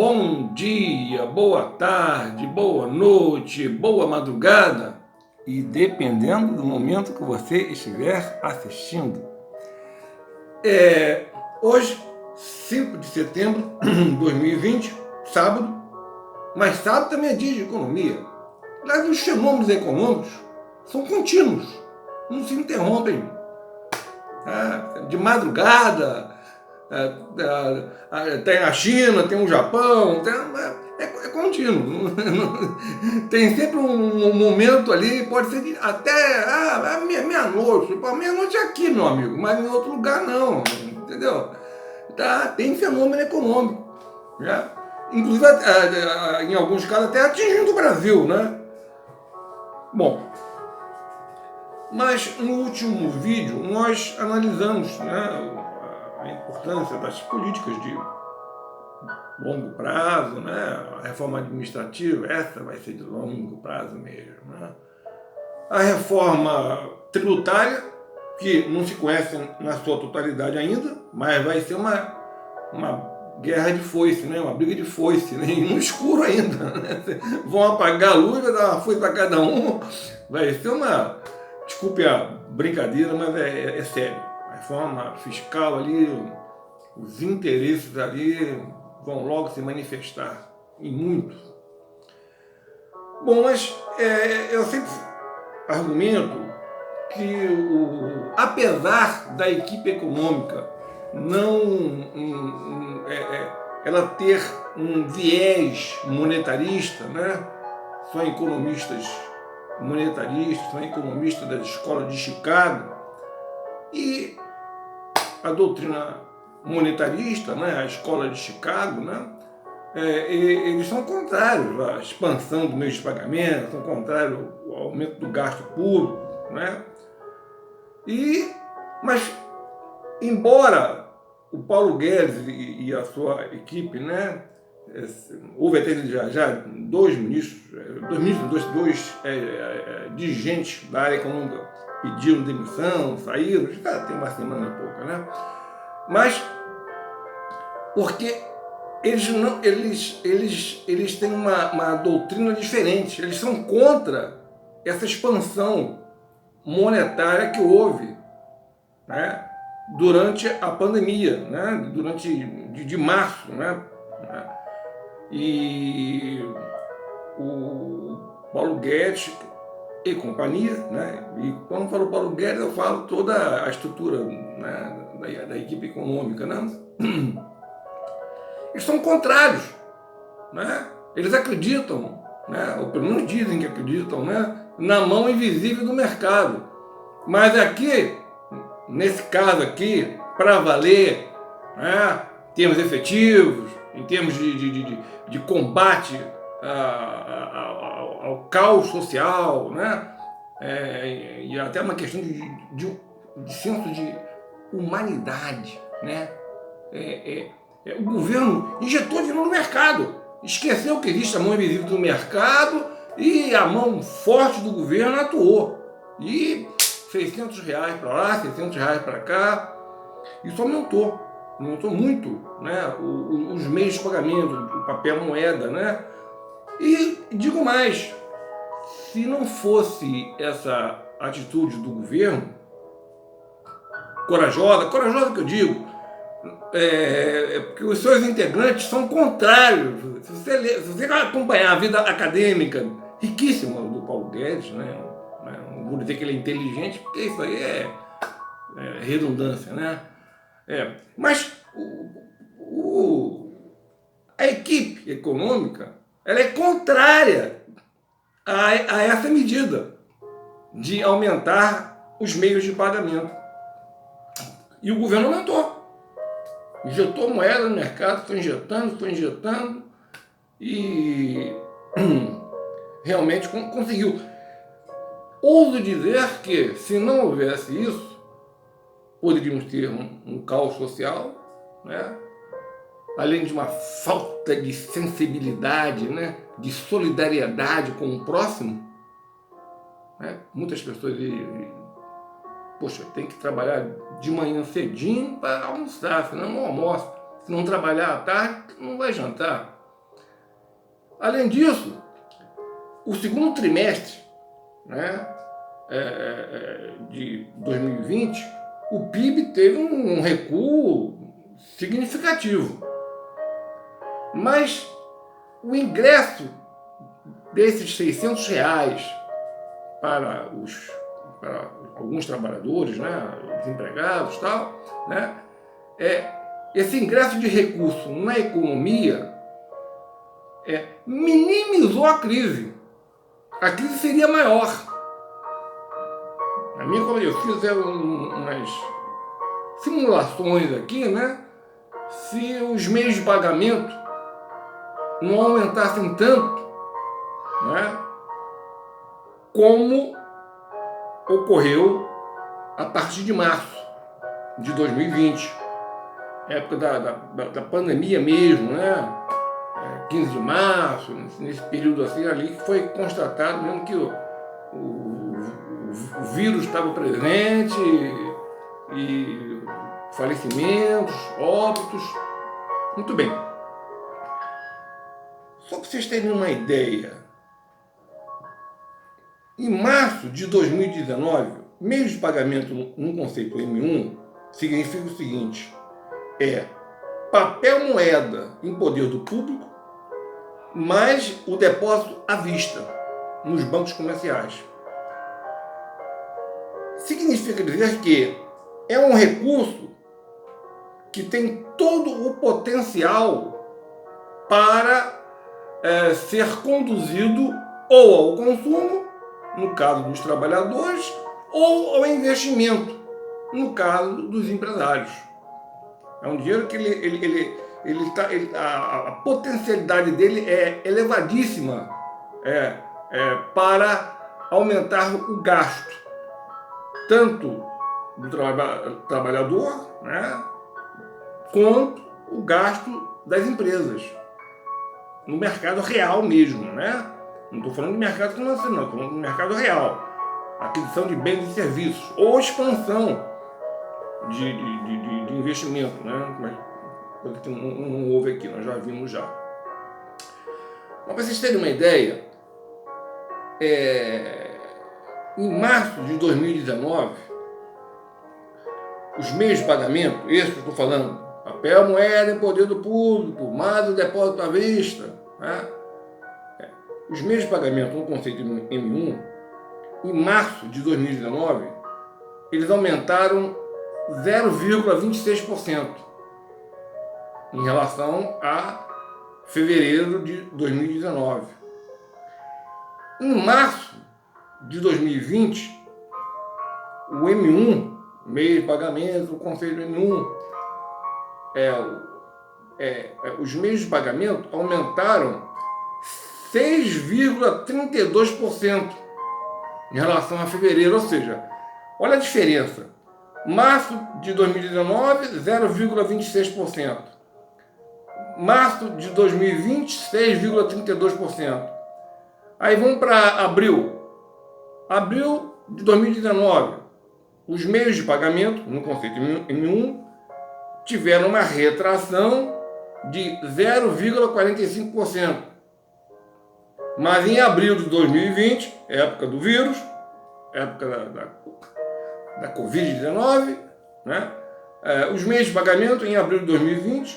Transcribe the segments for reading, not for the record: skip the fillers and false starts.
bom dia, boa tarde, boa noite, boa madrugada e dependendo do momento que você estiver assistindo. Hoje, 5 de setembro de 2020, sábado, mas sábado também é dia de economia. Aliás, os fenômenos econômicos são contínuos, não se interrompem. De madrugada, tem a China, tem o Japão, é contínuo. Tem sempre um momento ali, pode ser até meia-noite. Meia-noite é aqui, meu amigo, mas em outro lugar não, entendeu? Tem fenômeno econômico. Né? Inclusive, em alguns casos, até atingindo o Brasil, né? Bom, mas no último vídeo nós analisamos, né, a importância das políticas de longo prazo, né, a reforma administrativa, essa vai ser de longo prazo mesmo, né? A reforma tributária, que não se conhece na sua totalidade ainda, mas vai ser uma guerra de foice, né? Uma briga de foice, né? E no escuro ainda, né? Vão apagar a luz, vai dar uma foice para cada um, vai ser desculpe a brincadeira, mas é sério. A reforma fiscal ali, os interesses ali vão logo se manifestar, e muito. Bom, mas eu sempre argumento que, apesar da equipe econômica ela ter um viés monetarista, né? São economistas monetaristas, são economistas da escola de Chicago, e a doutrina monetarista, né? A escola de Chicago, né? Eles são contrários à expansão do meio de pagamento, são contrários ao aumento do gasto público, né? Mas, embora o Paulo Guedes e a sua equipe, né, houve até já dois dirigentes da área econômica pediram demissão, saíram, já tem uma semana e pouca, né? Mas porque eles têm uma doutrina diferente, eles são contra essa expansão monetária que houve, né, durante a pandemia, né, de março, né? E o Paulo Guedes e companhia, né? E quando eu falo Paulo Guedes, eu falo toda a estrutura, né, da equipe econômica, né? Eles são contrários, né? Eles acreditam, né? Ou pelo menos dizem que acreditam, né, na mão invisível do mercado. Mas aqui, nesse caso aqui, para valer, né, em termos efetivos, em termos de combate ao caos social, né, e até uma questão de senso de humanidade, né, o governo injetou dinheiro no mercado, esqueceu que existe a mão invisível do mercado e a mão forte do governo atuou. E R$600 para lá, R$600 para cá, isso aumentou muito, né, os meios de pagamento, o papel moeda, né? E digo mais, se não fosse essa atitude do governo, corajosa que eu digo, porque os seus integrantes são contrários. Se você acompanhar a vida acadêmica riquíssima do Paulo Guedes, né? Não vou dizer que ele é inteligente, porque isso aí é redundância, né? Mas a equipe econômica, ela é contrária a essa medida de aumentar os meios de pagamento. E o governo aumentou. Injetou moeda no mercado, foi injetando e realmente conseguiu. Ouso dizer que, se não houvesse isso, poderíamos ter um caos social, né? Além de uma falta de sensibilidade, né? De solidariedade com o próximo, né? Muitas pessoas poxa, tem que trabalhar de manhã cedinho para almoçar, senão não almoça. Se não trabalhar à tarde, não vai jantar. Além disso, o segundo trimestre, né, de 2020, o PIB teve um recuo significativo. Mas o ingresso desses R$ 600 para alguns trabalhadores, né, desempregados e tal, né, esse ingresso de recurso na economia minimizou a crise. A crise seria maior. A minha eu fiz umas simulações aqui, né? Se os meios de pagamento não aumentassem tanto, né, como ocorreu a partir de março de 2020, época da pandemia mesmo, né? 15 de março, nesse período assim ali, que foi constatado mesmo que o vírus estava presente e falecimentos, óbitos. Muito bem. Só para vocês terem uma ideia, em março de 2019, meios de pagamento no conceito M1 significa o seguinte: papel moeda em poder do público, mais o depósito à vista nos bancos comerciais. Significa dizer que é um recurso que tem todo o potencial para ser conduzido ou ao consumo, no caso dos trabalhadores, ou ao investimento, no caso dos empresários. É um dinheiro que a potencialidade dele é elevadíssima para aumentar o gasto, tanto do trabalhador, né, quanto o gasto das empresas, no mercado real mesmo, né? Não estou falando de mercado financeiro, não, estou falando de mercado real, aquisição de bens e serviços, ou expansão de investimento, né? Mas coisa que não houve aqui, nós já vimos já. Mas para vocês terem uma ideia, em março de 2019, os meios de pagamento, esse que eu estou falando, papel moeda em poder do público, mais o depósito à vista, né? Os meios de pagamento no conceito M1, em março de 2019, eles aumentaram 0,26% em relação a fevereiro de 2019. Em março de 2020, o M1, meio de pagamento, o conceito M1, os meios de pagamento aumentaram 6,32% em relação a fevereiro, ou seja, olha a diferença. Março de 2019, 0,26%. Março de 2020, 6,32%. Aí vamos para abril. Abril de 2019, os meios de pagamento, no conceito M1, tiveram uma retração de 0,45%. Mas em abril de 2020, época do vírus, época da Covid-19, né? Os meios de pagamento em abril de 2020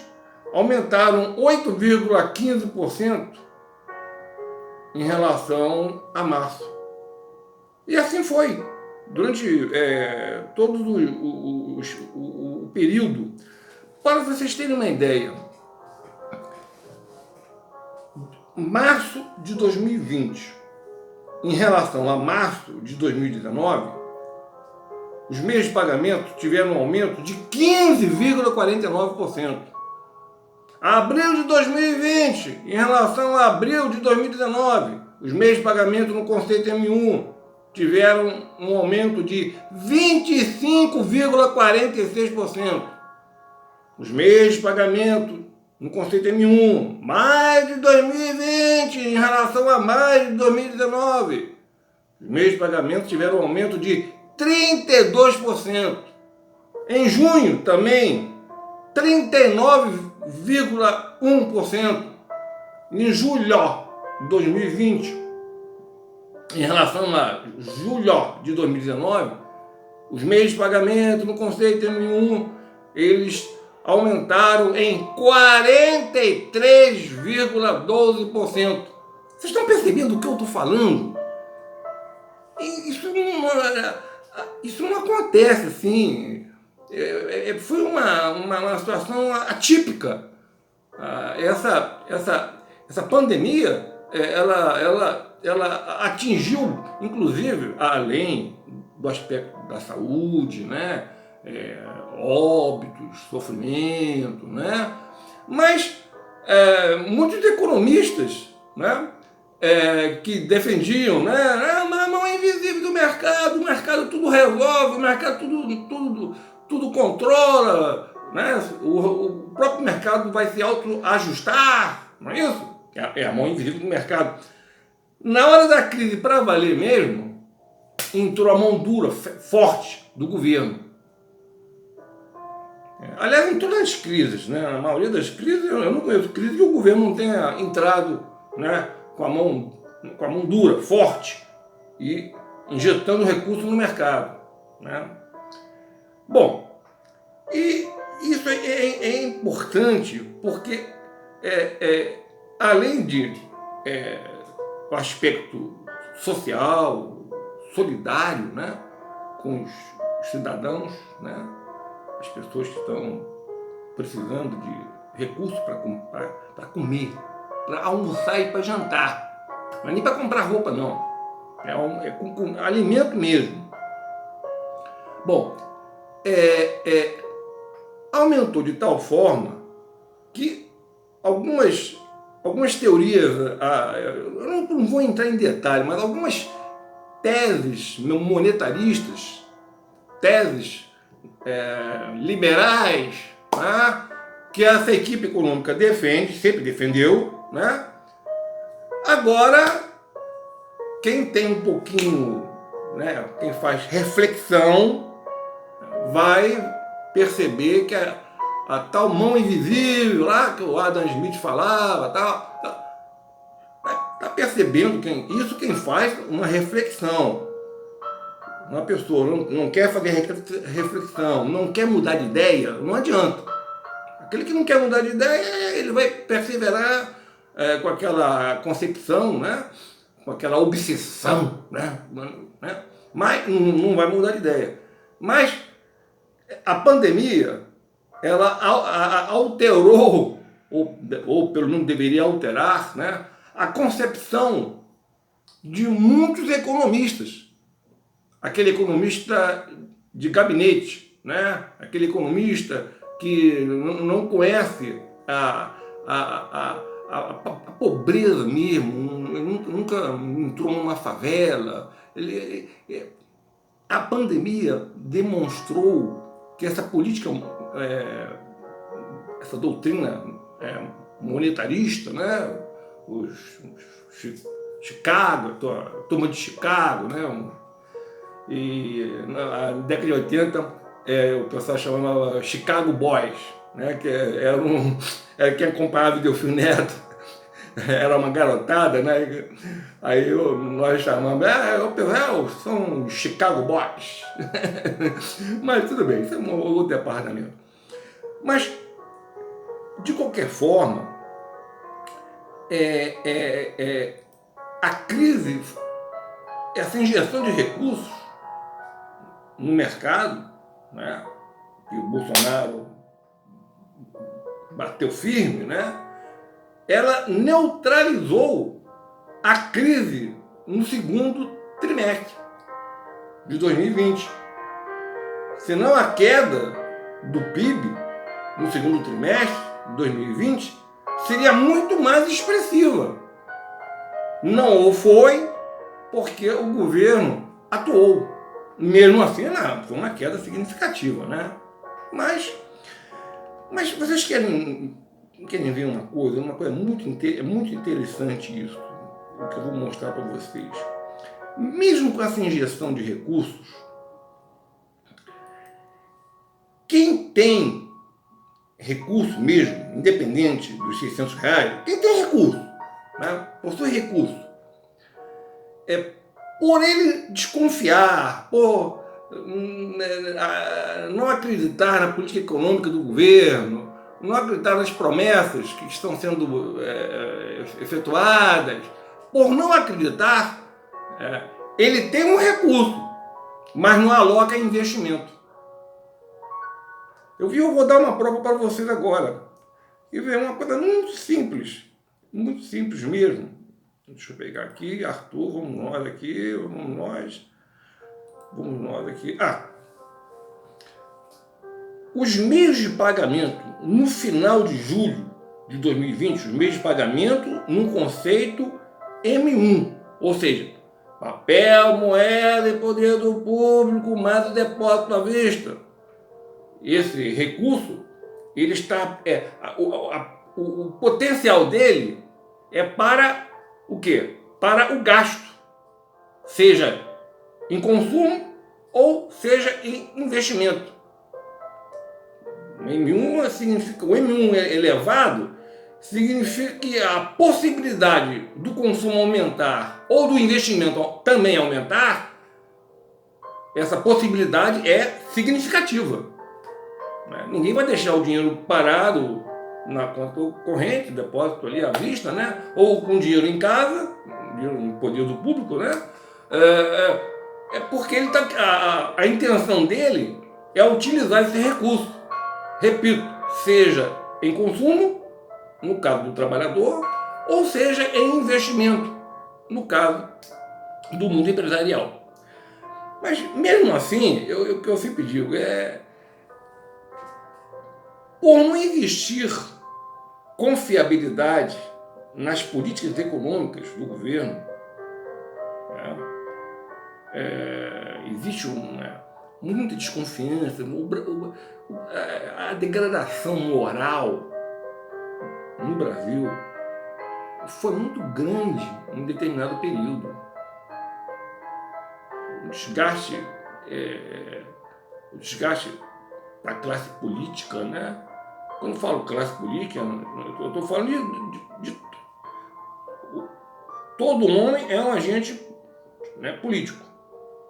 aumentaram 8,15% em relação a março. E assim foi, durante todo o período. Para vocês terem uma ideia, março de 2020, em relação a março de 2019, os meios de pagamento tiveram um aumento de 15,49%. Abril de 2020, em relação a abril de 2019, os meios de pagamento no conceito M1 tiveram um aumento de 25,46%. Os meios de pagamento no conceito M1, mais de 2020 em relação a mais de 2019, os meios de pagamento tiveram um aumento de 32%. Em junho também, 39,1%. Em julho, 2020 em relação a julho de 2019, os meios de pagamento no conceito M1, eles aumentaram em 43,12%. Vocês estão percebendo o que eu estou falando? Isso não acontece assim. Foi uma situação atípica. Essa pandemia, ela atingiu, inclusive, além do aspecto da saúde, né? Óbitos, sofrimento, né? Mas muitos economistas, né? Que defendiam, né? A mão invisível do mercado, o mercado tudo resolve, o mercado tudo controla, né? O próprio mercado vai se autoajustar, não é isso? É a mão invisível do mercado. Na hora da crise, para valer mesmo, entrou a mão dura, forte do governo. Aliás, em todas as crises, né? Na maioria das crises, eu não conheço crise que o governo não tenha entrado, né, com a mão dura, forte, e injetando recursos no mercado, né? Bom, e isso é importante porque, além de o aspecto social, solidário, né, com os cidadãos, né, as pessoas que estão precisando de recursos para comer, para almoçar e para jantar. Não é nem para comprar roupa, não. É com alimento mesmo. Bom, aumentou de tal forma que algumas teorias, eu não vou entrar em detalhe, mas algumas teses monetaristas, teses liberais, né, que essa equipe econômica defende, sempre defendeu, né? Agora, quem tem um pouquinho, né, quem faz reflexão, vai perceber que a tal mão invisível lá que o Adam Smith falava, tá percebendo quem faz uma reflexão. Uma pessoa não quer fazer reflexão, não quer mudar de ideia, não adianta. Aquele que não quer mudar de ideia, ele vai perseverar com aquela concepção, né? Com aquela obsessão, né? Mas não vai mudar de ideia. Mas a pandemia, ela alterou, ou pelo menos deveria alterar, né, a concepção de muitos economistas. Aquele economista de gabinete, né? Aquele economista que não conhece a pobreza mesmo, nunca entrou numa favela. A pandemia demonstrou que essa política, essa doutrina monetarista, né? Chicago, a turma de Chicago, né? E na década de 80 o pessoal chamava Chicago Boys, né? Que era quem acompanhava o Delfim Neto, era uma garotada, né? Aí nós chamamos, são Chicago Boys. Mas tudo bem, isso é um outro departamento. Mas, de qualquer forma, a crise, essa injeção de recursos no mercado, né, que o Bolsonaro bateu firme, né, ela neutralizou a crise no segundo trimestre de 2020. Senão a queda do PIB no segundo trimestre de 2020 seria muito mais expressiva. Não o foi porque o governo atuou. Mesmo assim, não, foi uma queda significativa, né? Mas vocês querem ver uma coisa muito interessante isso, o que eu vou mostrar para vocês. Mesmo com essa injeção de recursos, quem tem recurso mesmo, independente dos R$600, quem tem recurso, né, possui recurso, por ele desconfiar, por não acreditar na política econômica do governo, não acreditar nas promessas que estão sendo efetuadas, por não acreditar, ele tem um recurso, mas não aloca em investimento. Eu vou dar uma prova para vocês agora. E ver uma coisa muito simples mesmo. Deixa eu pegar aqui, Arthur, vamos nós aqui. Os meios de pagamento no final de julho de 2020, os meios de pagamento no conceito M1, ou seja, papel, moeda e poder do público, mais o depósito à vista. Esse recurso, ele está, o potencial dele é para o quê? Para o gasto, seja em consumo ou seja em investimento. O M1 elevado significa que a possibilidade do consumo aumentar ou do investimento também aumentar, essa possibilidade é significativa. Ninguém vai deixar o dinheiro parado na conta corrente, depósito ali à vista, né? Ou com dinheiro em casa, dinheiro no poder do público, né? Porque ele a intenção dele é utilizar esse recurso. Repito, seja em consumo, no caso do trabalhador, ou seja em investimento, no caso do mundo empresarial. Mas mesmo assim, o que eu sempre digo por não existir confiabilidade nas políticas econômicas do governo, existe muita desconfiança, a degradação moral no Brasil foi muito grande em determinado período. O desgaste da classe política, né? Quando eu falo classe política, eu estou falando de todo homem é um agente, né, político.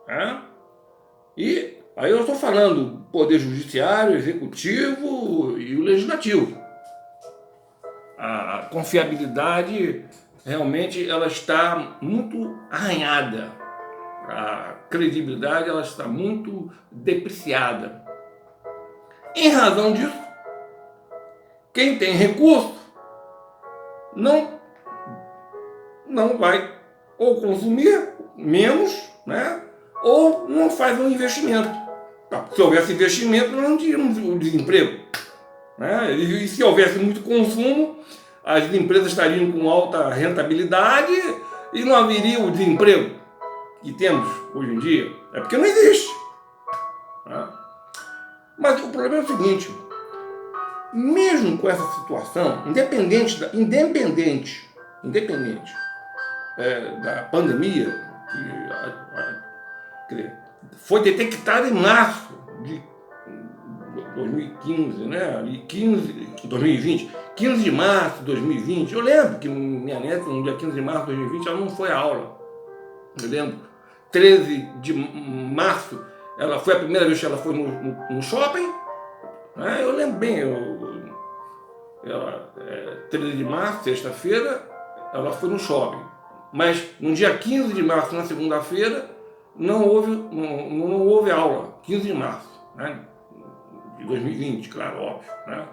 Né? E aí eu estou falando do poder judiciário, executivo e o legislativo. A confiabilidade realmente ela está muito arranhada. A credibilidade ela está muito depreciada. Em razão disso, quem tem recurso não vai ou consumir menos, né? Ou não faz um investimento. Se houvesse investimento, não tinha um desemprego. Né? E se houvesse muito consumo, as empresas estariam com alta rentabilidade e não haveria o desemprego que temos hoje em dia. É porque não existe. Né? Mas o problema é o seguinte, mesmo com essa situação, independente da pandemia, que foi detectada em março de 2015, né? 2020, 15 de março de 2020. Eu lembro que minha neta, no dia 15 de março de 2020, ela não foi à aula. Eu lembro, 13 de março, ela foi a primeira vez que ela foi no shopping. Né? Eu lembro bem, 13 de março, sexta-feira, ela foi no shopping. Mas no dia 15 de março, na segunda-feira, não houve aula. 15 de março, né? De 2020, claro, óbvio. Né?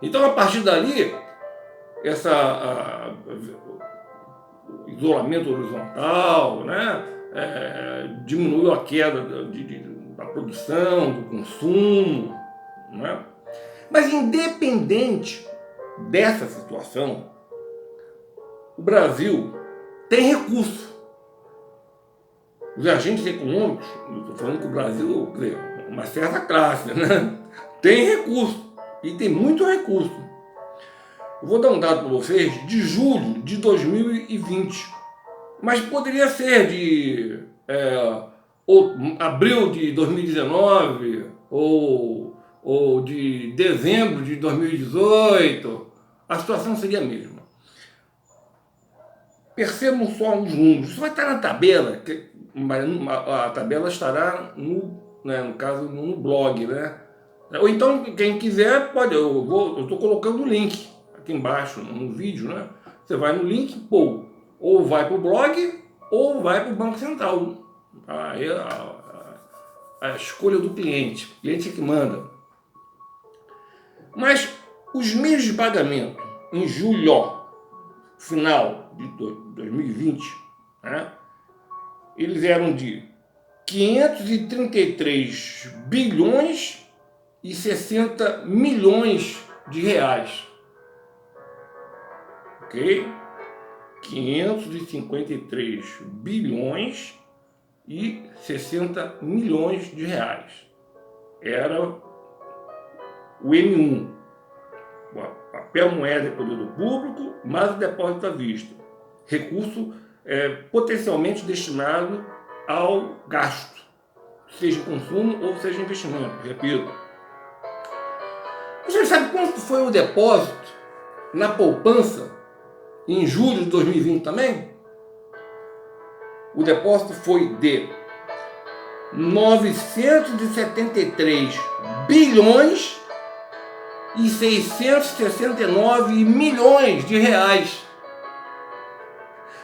Então, a partir dali, o isolamento horizontal, né? Diminuiu a queda da produção, do consumo. Né? Mas, independente dessa situação, o Brasil tem recurso. Os agentes econômicos, eu estou falando que o Brasil, uma certa classe, né? Tem recurso, e tem muito recurso. Eu vou dar um dado para vocês de julho de 2020, mas poderia ser de abril de 2019 ou de dezembro de 2018, a situação seria a mesma. percebam só uns números. Isso vai estar na tabela, mas a tabela estará no caso, no blog, né? Ou então, quem quiser, pode, eu estou colocando o link aqui embaixo, no vídeo, né? Você vai no link, pô, ou vai para o blog, ou vai para o Banco Central. Aí a escolha do cliente, o cliente é que manda. Mas os meios de pagamento em julho, final de 2020, né, eles eram de 533 bilhões e 60 milhões de reais. Ok? 553 bilhões e 60 milhões de reais. Era o M1. Papel moeda em poder do público, mais o depósito à vista. Recurso potencialmente destinado ao gasto, seja consumo ou seja investimento, repito. Você sabe quanto foi o depósito na poupança em julho de 2020 também? O depósito foi de 973 bilhões e 669 milhões de reais.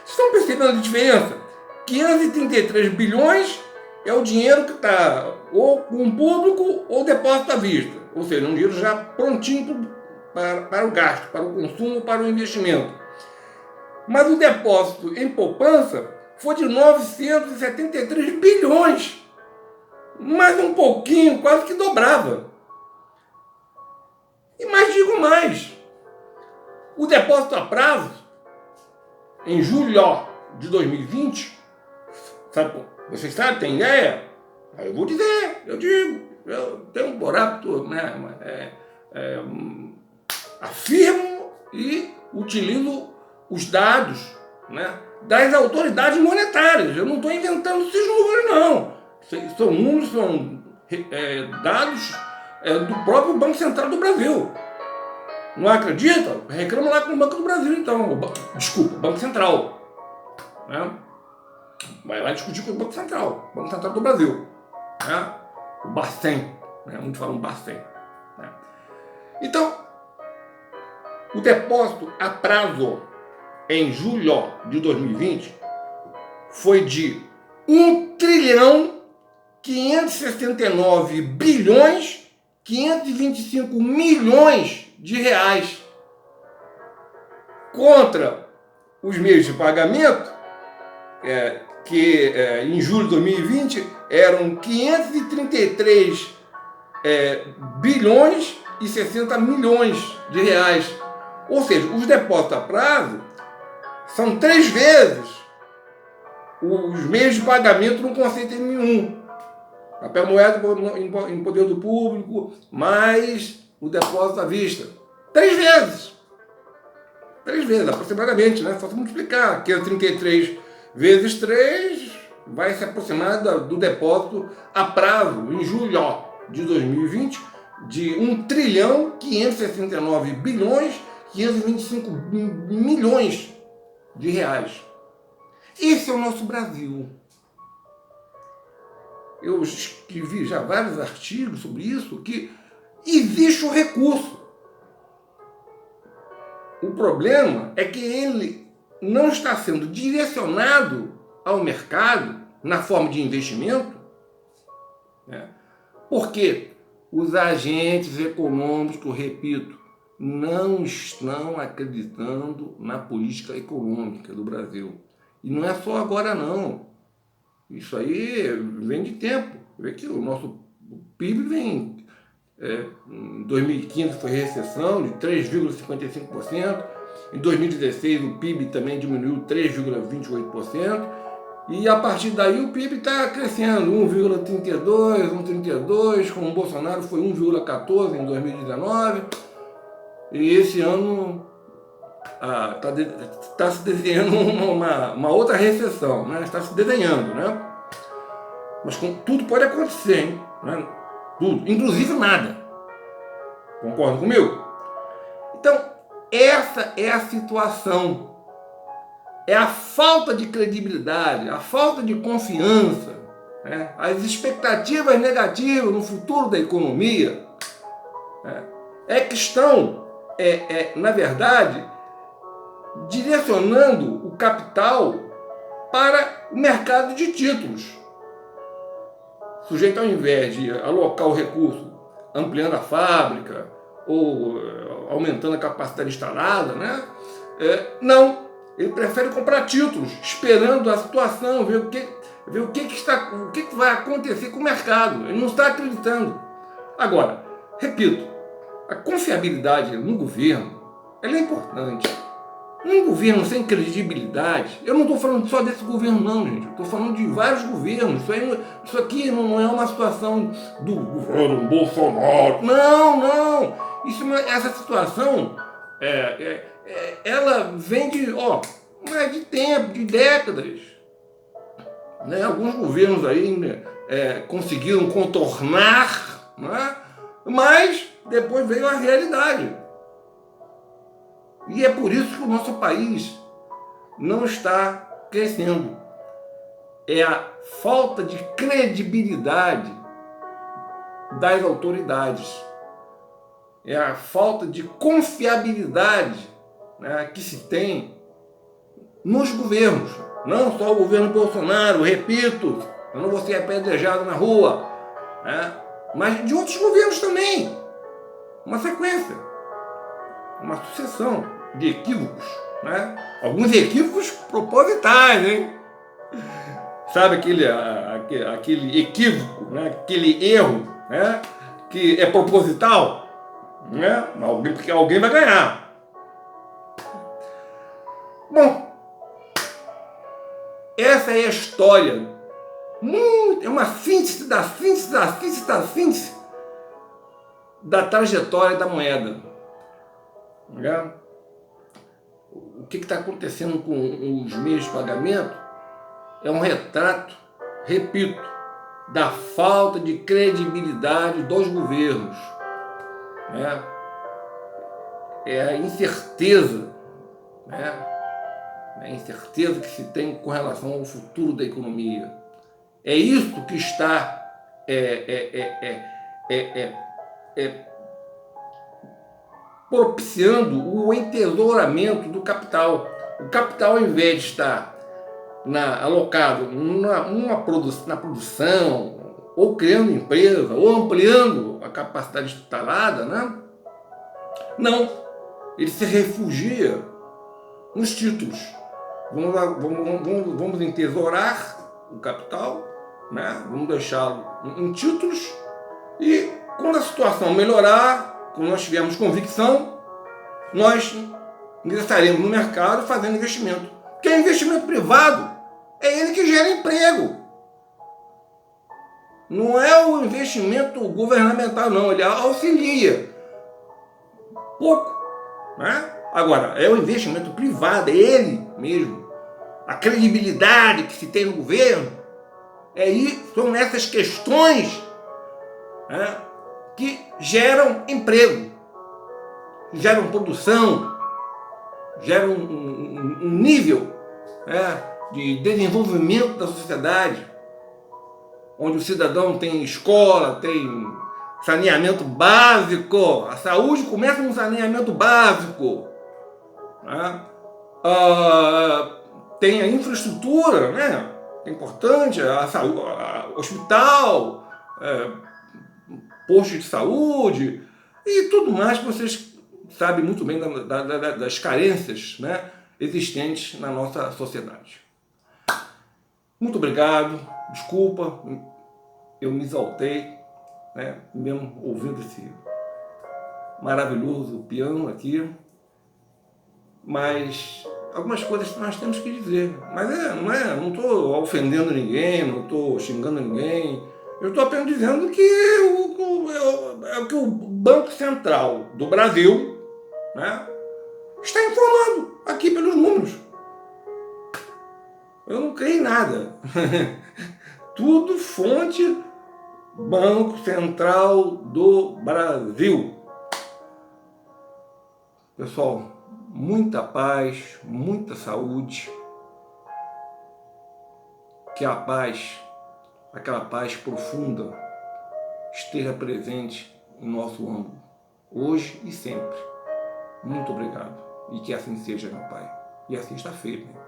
Vocês estão percebendo a diferença? 533 bilhões é o dinheiro que está ou com o público ou depósito à vista. Ou seja, um dinheiro já prontinho para o gasto, para o consumo, para o investimento. Mas o depósito em poupança foi de 973 bilhões. Mais um pouquinho, quase que dobrava. E mais digo mais. O depósito a prazo, em julho de 2020, sabe, vocês sabem, tem ideia? Aí eu vou dizer, eu digo, eu tenho por hábito, né, afirmo e utilizo os dados, né, das autoridades monetárias. Eu não estou inventando esses números, não. São números, são dados do próprio Banco Central do Brasil. Não acredita? Reclama lá com o Banco do Brasil, então. Desculpa, Banco Central. Né? Vai lá discutir com o Banco Central do Brasil. Né? O Bacen. Né? Muitos falam Bacen. Né? Então, o depósito a prazo em julho de 2020 foi de 1 trilhão 569 bilhões 525 milhões de reais, contra os meios de pagamento, que em julho de 2020 eram 533 bilhões e 60 milhões de reais. Ou seja, os depósitos a prazo são 3 vezes os meios de pagamento no conceito M1. Papel moeda em poder do público, mais o depósito à vista. 3 vezes. 3 vezes, aproximadamente, né? Só se multiplicar. 533 vezes 3 vai se aproximar do depósito a prazo, em julho de 2020, de 1 trilhão 569 bilhões 525 milhões de reais. Esse é o nosso Brasil. Eu escrevi já vários artigos sobre isso, que existe o recurso. O problema é que ele não está sendo direcionado ao mercado na forma de investimento, né? Porque os agentes econômicos, eu repito, não estão acreditando na política econômica do Brasil. E não é só agora, não. Isso aí vem de tempo. Vê que o nosso PIB vem... em 2015 foi recessão de 3,55%. Em 2016 o PIB também diminuiu 3,28%. E a partir daí o PIB está crescendo 1,32%, 1,32%. Com o Bolsonaro foi 1,14% em 2019. E esse ano está se desenhando uma outra recessão, né? Está se desenhando, né? Mas tudo pode acontecer, hein? Né? Tudo, inclusive nada. Concorda comigo? Então, essa é a situação. é a falta de credibilidade, a falta de confiança, né? As expectativas negativas no futuro da economia, né? Que estão, na verdade, direcionando o capital para o mercado de títulos. O sujeito, ao invés de alocar o recurso ampliando a fábrica ou aumentando a capacidade instalada, né? Não, ele prefere comprar títulos, esperando a situação, ver o que vai acontecer com o mercado. Ele não está acreditando. Agora, repito, a confiabilidade no governo, ela é importante. Um governo sem credibilidade, eu não estou falando só desse governo não, gente, eu estou falando de vários governos. Isso aqui não é uma situação do governo Bolsonaro. Não. Essa situação, ela vem de tempo, de décadas. Né? Alguns governos aí conseguiram contornar, né? Mas depois veio a realidade. E é por isso que o nosso país não está crescendo. É a falta de credibilidade das autoridades. É a falta de confiabilidade, né, que se tem nos governos. Não só o governo Bolsonaro, repito, eu não vou ser apedrejado na rua, né, mas de outros governos também. Uma sequência, uma sucessão de equívocos, né? Alguns equívocos propositais, hein? Sabe aquele equívoco, né? Aquele erro, né? Que é proposital, né? Porque alguém vai ganhar. Bom, essa é a história. É uma síntese da trajetória da moeda. Né? O que está acontecendo com os meios de pagamento é um retrato, repito, da falta de credibilidade dos governos. Né? É a incerteza, né? É a incerteza que se tem com relação ao futuro da economia. É isso que está propiciando o entesouramento do capital. O capital, ao invés de estar alocado na produção, ou criando empresa, ou ampliando a capacidade instalada, né? Não, ele se refugia nos títulos. Vamos entesourar o capital, né? Vamos deixá-lo em títulos, e quando a situação melhorar, quando nós tivermos convicção, nós ingressaremos no mercado fazendo investimento. Porque é investimento privado, é ele que gera emprego. Não é o investimento governamental, não. Ele auxilia pouco, né? Agora, é o investimento privado, é ele mesmo. A credibilidade que se tem no governo, são essas questões, né, que geram emprego, geram produção, geram um nível, né, de desenvolvimento da sociedade, onde o cidadão tem escola, tem saneamento básico. A saúde começa no saneamento básico, né? Tem a infraestrutura, né? É importante, a saúde, hospital, posto de saúde e tudo mais que vocês sabem muito bem das carências, né, existentes na nossa sociedade. Muito obrigado, desculpa, eu me exaltei, né, mesmo ouvindo esse maravilhoso piano aqui, mas algumas coisas que nós temos que dizer. Mas não estou ofendendo ninguém, não estou xingando ninguém. Eu estou apenas dizendo que o que o Banco Central do Brasil, né, está informando aqui pelos números. Eu não criei nada. Tudo fonte Banco Central do Brasil. Pessoal, muita paz, muita saúde, que a paz, aquela paz profunda, esteja presente em nosso âmago, hoje e sempre. Muito obrigado. E que assim seja, meu Pai. E assim está feito, né?